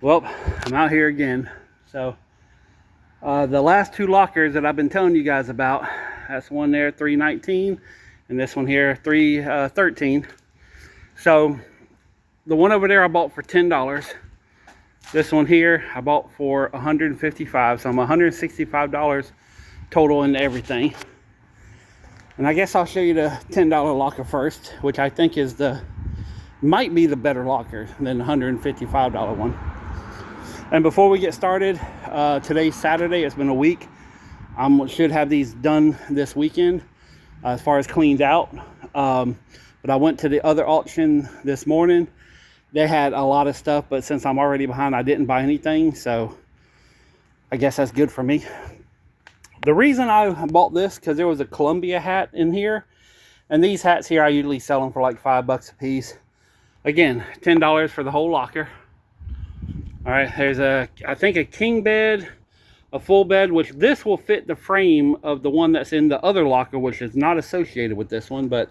Well, I'm out here again. So the last two lockers that I've been telling you guys about, that's one there, 319, and this one here, 313. So the one over there I bought for $10. This one here I bought for $155. So I'm $165 total into everything. And I guess I'll show you the $10 locker first, which I think is might be the better locker than the $155 one. And before we get started, today's Saturday. It's been a week. I should have these done this weekend as far as cleaned out. But I went to the other auction this morning. They had a lot of stuff, but since I'm already behind, I didn't buy anything. So I guess that's good for me. The reason I bought this, because there was a Columbia hat in here. And these hats here, I usually sell them for like $5 a piece. Again, $10 for the whole locker. All right, there's I think a king bed, a full bed, which this will fit the frame of the one that's in the other locker, which is not associated with this one. But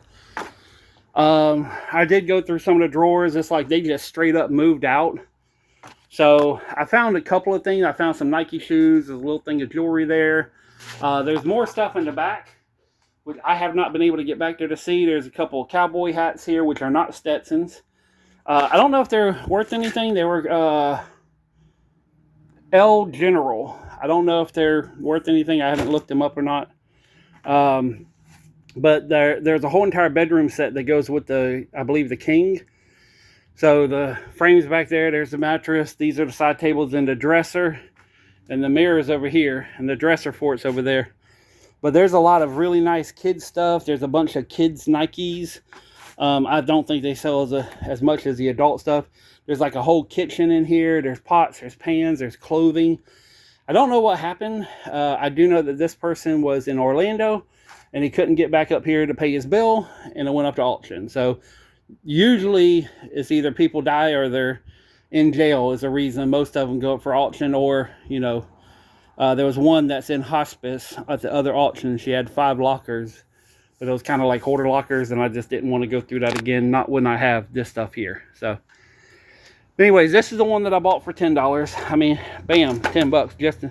I did go through some of the drawers. It's like they just straight up moved out. So I found a couple of things. I found some Nike shoes, a little thing of jewelry there. There's more stuff in the back, which I have not been able to get back there to see. There's a couple of cowboy hats here, which are not Stetsons. I don't know if they're worth anything. They were L General. I don't know if they're worth anything. I haven't looked them up or not. But there's a whole entire bedroom set that goes with I believe the king. So the frame's back there. There's the mattress. These are the side tables and the dresser. And the mirror's over here. And the dresser fort's over there. But there's a lot of really nice kids stuff. There's a bunch of kids Nikes. I don't think they sell as much as the adult stuff. There's like a whole kitchen in here. There's pots, there's pans, there's clothing. I don't know what happened. I do know that this person was in Orlando and he couldn't get back up here to pay his bill, and it went up to auction. So usually it's either people die or they're in jail is the reason most of them go up for auction. Or, you know, there was one that's in hospice at the other auction. She had 5 lockers. But it was kind of like hoarder lockers, and I just didn't want to go through that again. Not when I have this stuff here. So, but anyways, this is the one that I bought for $10. I mean, bam, $10. Just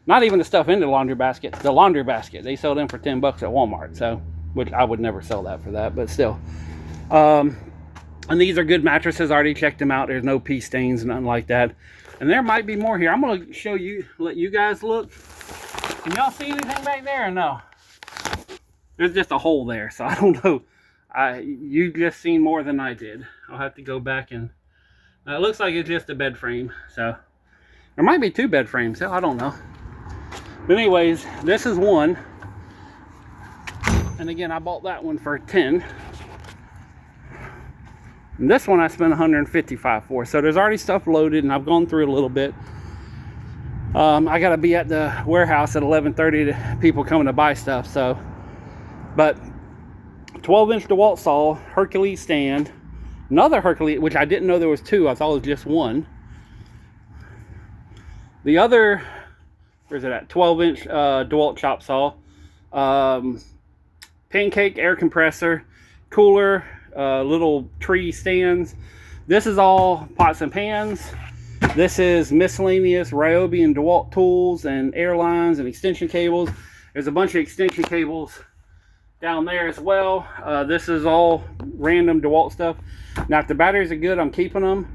not even the stuff in the laundry basket. The laundry basket, they sell them for $10 at Walmart. So, which I would never sell that for that, but still. And these are good mattresses. I already checked them out. There's no pee stains, nothing like that. And there might be more here. I'm gonna show you, let you guys look. Can y'all see anything back there or no? There's just a hole there, so I don't know. You just seen more than I did. I'll have to go back and... it looks like it's just a bed frame, so... there might be 2 bed frames, so I don't know. But anyways, this is one. And again, I bought that one for $10. And this one I spent $155 for. So there's already stuff loaded, and I've gone through it a little bit. I gotta be at the warehouse at 11:30 to people coming to buy stuff, so... But 12-inch DeWalt saw, Hercules stand, another Hercules, which I didn't know there was 2. I thought it was just one. The other, where's it at? 12-inch DeWalt chop saw, pancake air compressor, cooler, little tree stands. This is all pots and pans. This is miscellaneous Ryobi and DeWalt tools and air lines and extension cables. There's a bunch of extension cables down there as well. This is all random DeWalt stuff. Now, if the batteries are good, I'm keeping them.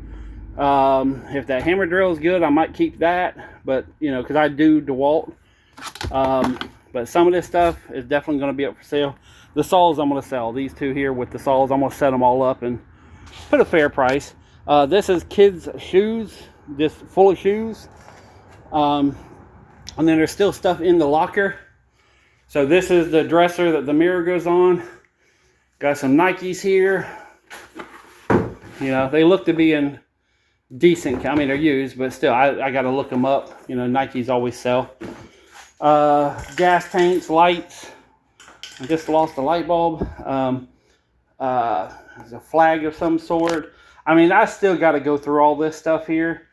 If that hammer drill is good, I might keep that. But, you know, because I do DeWalt. But some of this stuff is definitely going to be up for sale. The saws I'm going to sell. These 2 here with the saws, I'm going to set them all up and put a fair price. This is kids' shoes. This full of shoes. And then there's still stuff in the locker. So this is the dresser that the mirror goes on. Got some Nikes here. You know, they look to be in decent, I mean, they're used, but still, I got to look them up. You know, Nikes always sell. Gas tanks, lights. I just lost a light bulb. There's a flag of some sort. I mean, I still got to go through all this stuff here.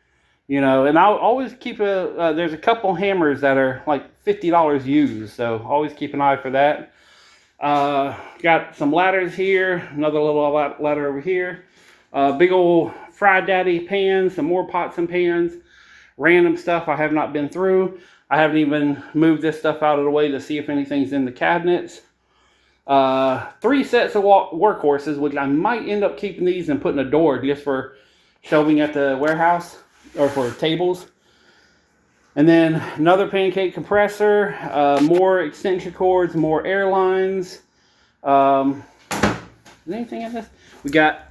You know, and I'll always keep there's a couple hammers that are like $50 used. So always keep an eye for that. Got some ladders here. Another little ladder over here. Big old Fried Daddy pans, some more pots and pans, random stuff I have not been through. I haven't even moved this stuff out of the way to see if anything's in the cabinets. 3 sets of workhorses, which I might end up keeping these and putting a door just for shelving at the warehouse or for tables. And then another pancake compressor, more extension cords, more air lines. Is anything in this? We got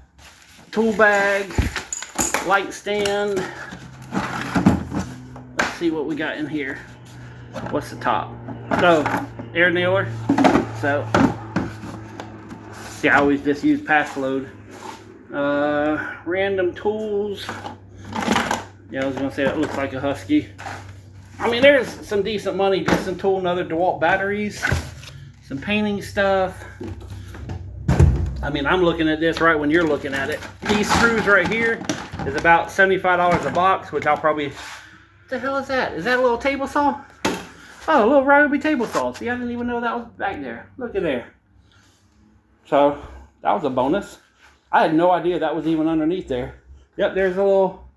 tool bag, light stand. Let's see what we got in here. What's the top? So, air nailer. So, see, I always just use pass load. Random tools. Yeah, I was gonna say that looks like a Husky. I mean, there's some decent money. Piston tool, another DeWalt batteries, some painting stuff. I mean, I'm looking at this right when you're looking at it. These screws right here is about $75 a box, which I'll probably... What the hell is that? Is that a little table saw? Oh, a little Ryobi table saw. See, I didn't even know that was back there. Look at there. So, that was a bonus. I had no idea that was even underneath there. Yep, there's a little...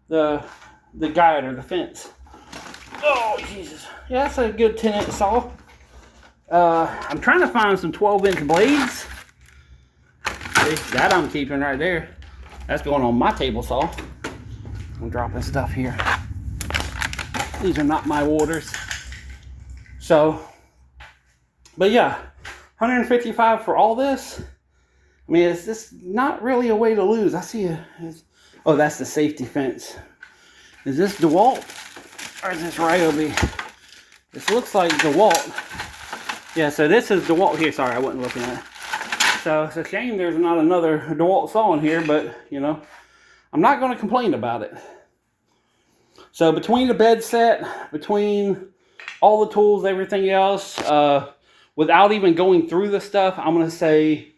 The guide or the fence. Oh, Jesus. Yeah, that's a good 10-inch saw. I'm trying to find some 12-inch blades. See, that I'm keeping right there. That's going on my table saw. I'm dropping stuff here. These are not my orders. So, but yeah, $155 for all this. I mean, it's just not really a way to lose. I see a... Oh, that's the safety fence. Is this DeWalt or is this Ryobi? This looks like DeWalt. Yeah, so this is DeWalt here. Sorry, I wasn't looking at it. So it's a shame there's not another DeWalt saw in here, but you know, I'm not going to complain about it. So between the bed set, between all the tools, everything else, without even going through the stuff, I'm going to say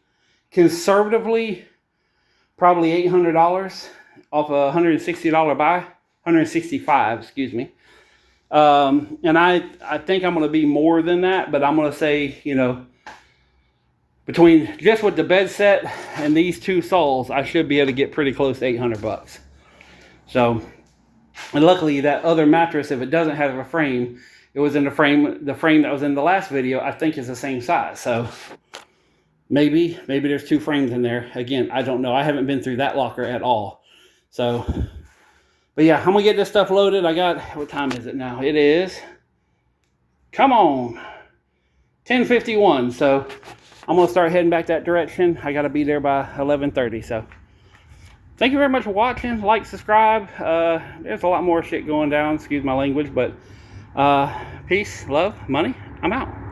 conservatively, probably $800 off a $160 buy, $165, excuse me. And I think I'm going to be more than that, but I'm going to say, you know, between just with the bed set and these two saws, I should be able to get pretty close to 800 bucks. So, and luckily that other mattress, if it doesn't have a frame, it was in the frame that was in the last video, I think is the same size. So maybe there's 2 frames in there. Again, I don't know. I haven't been through that locker at all. So, but yeah, I'm gonna get this stuff loaded. I got, what time is it now? It is, come on, 10:51. So I'm going to start heading back that direction. I got to be there by 11:30. So thank you very much for watching. Like, subscribe. There's a lot more shit going down. Excuse my language. But peace, love, money. I'm out.